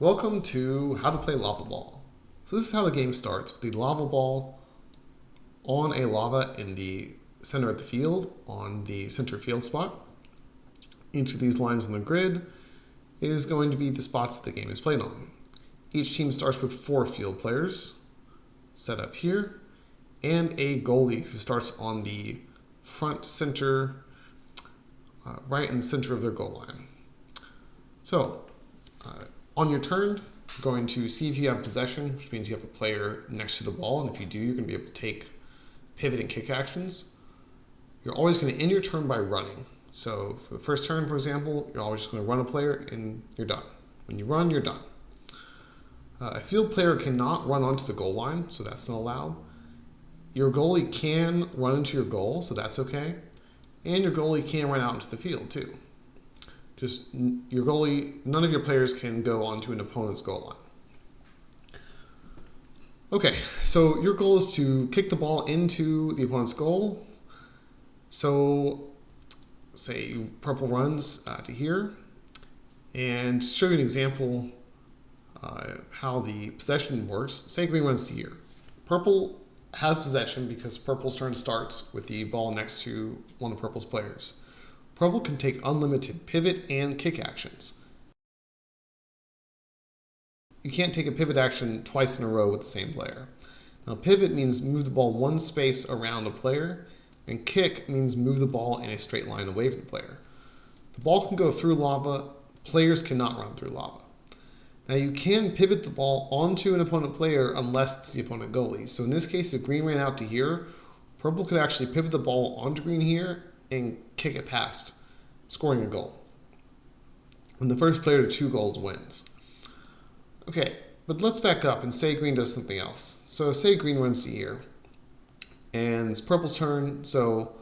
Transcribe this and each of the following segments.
Welcome to How to Play Lava Ball. So this is how the game starts, with the lava ball on a lava in the center of the field, on the center field spot. Each of these lines on the grid is going to be the spots that the game is played on. Each team starts with 4 field players set up here, and a goalie who starts on the front center, right in the center of their goal line. So, on your turn, you're going to see if you have possession, which means you have a player next to the ball, and if you do, you're going to be able to take pivot and kick actions. You're always going to end your turn by running. So for the first turn, for example, you're always just going to run a player and you're done. When you run, you're done. A field player cannot run onto the goal line, so that's not allowed. Your goalie can run into your goal, so that's okay. And your goalie can run out into the field too. Just your goalie, none of your players can go onto an opponent's goal line. Okay, so your goal is to kick the ball into the opponent's goal. So say purple runs to here, and to show you an example of how the possession works, say green runs to here. Purple has possession because purple's turn starts with the ball next to one of purple's players. Purple can take unlimited pivot and kick actions. You can't take a pivot action twice in a row with the same player. Now, pivot means move the ball one space around a player, and kick means move the ball in a straight line away from the player. The ball can go through lava, players cannot run through lava. Now, you can pivot the ball onto an opponent player unless it's the opponent goalie. So in this case, if green ran out to here, purple could actually pivot the ball onto green here and kick it past, scoring a goal. And the first player to 2 goals wins. Okay, but let's back up and say green does something else. So say green runs to here, and it's purple's turn. So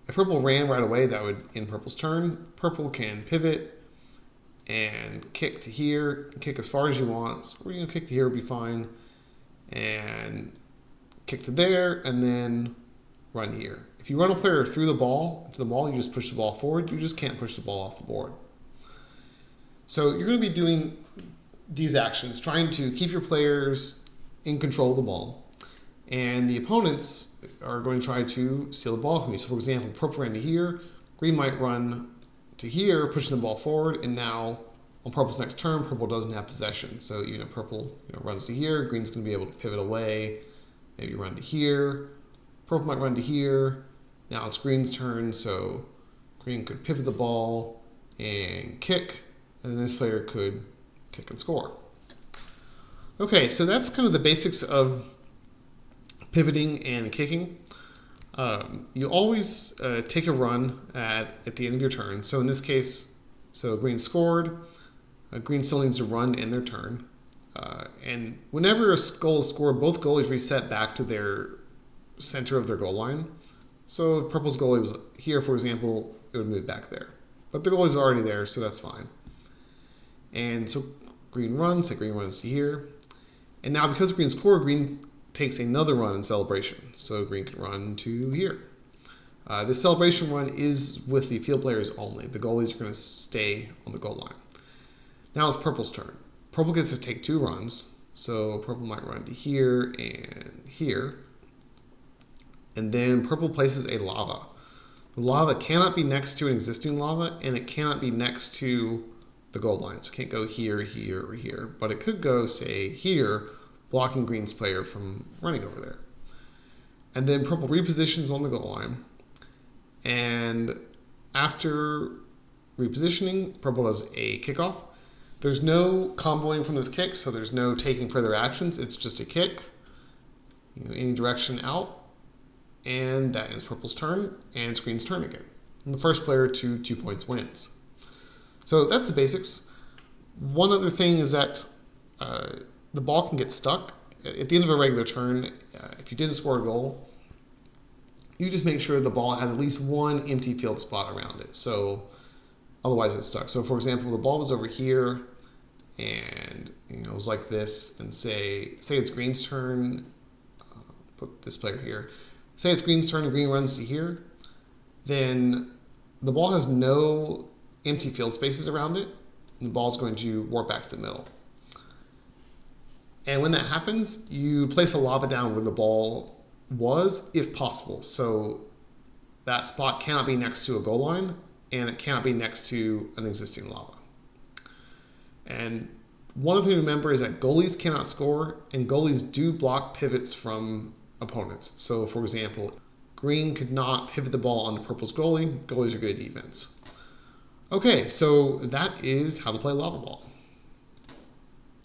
if purple ran right away, that would end purple's turn. Purple can pivot and kick to here, kick as far as you want. So we're going to kick to here would be fine, and kick to there, and then run here. If you run a player through the ball, to the ball, you just push the ball forward. You just can't push the ball off the board. So you're going to be doing these actions, trying to keep your players in control of the ball. And the opponents are going to try to steal the ball from you. So for example, purple ran to here, green might run to here, pushing the ball forward, and now on purple's next turn, purple doesn't have possession. So even if purple runs to here, green's going to be able to pivot away, maybe run to here. Purple might run to here. Now it's green's turn, so green could pivot the ball and kick, and then this player could kick and score. Okay, so that's kind of the basics of pivoting and kicking. You always take a run at the end of your turn. So in this case, so green scored, green still needs to run in their turn. And whenever a goal is scored, both goalies reset back to their center of their goal line. So if purple's goalie was here, for example, it would move back there. But the goalie's already there, so that's fine. And so green runs, say green runs to here. And now because green scored, green takes another run in celebration. So green can run to here. This celebration run is with the field players only. The goalies are going to stay on the goal line. Now it's purple's turn. Purple gets to take 2 runs. So purple might run to here and here. And then purple places a lava. The lava cannot be next to an existing lava, and it cannot be next to the goal line. So it can't go here, here, or here. But it could go, say, here, blocking green's player from running over there. And then purple repositions on the goal line. And after repositioning, purple does a kickoff. There's no comboing from this kick, so there's no taking further actions. It's just a kick, any direction out. And that is purple's turn, and it's green's turn again. And the first player to 2 points wins. So that's the basics. One other thing is that the ball can get stuck. At the end of a regular turn, if you didn't score a goal, you just make sure the ball has at least one empty field spot around it. So otherwise it's stuck. So for example, the ball was over here, and it was like this, and say it's green's turn. Put this player here. Say it's green's turn and green runs to here, then the ball has no empty field spaces around it, and the ball is going to warp back to the middle. And when that happens, you place a lava down where the ball was, if possible. So that spot cannot be next to a goal line, and it cannot be next to an existing lava. And one thing to remember is that goalies cannot score, and goalies do block pivots from opponents. So, for example, green could not pivot the ball onto purple's goalie. Goalies are good at defense. Okay, so that is how to play lava ball.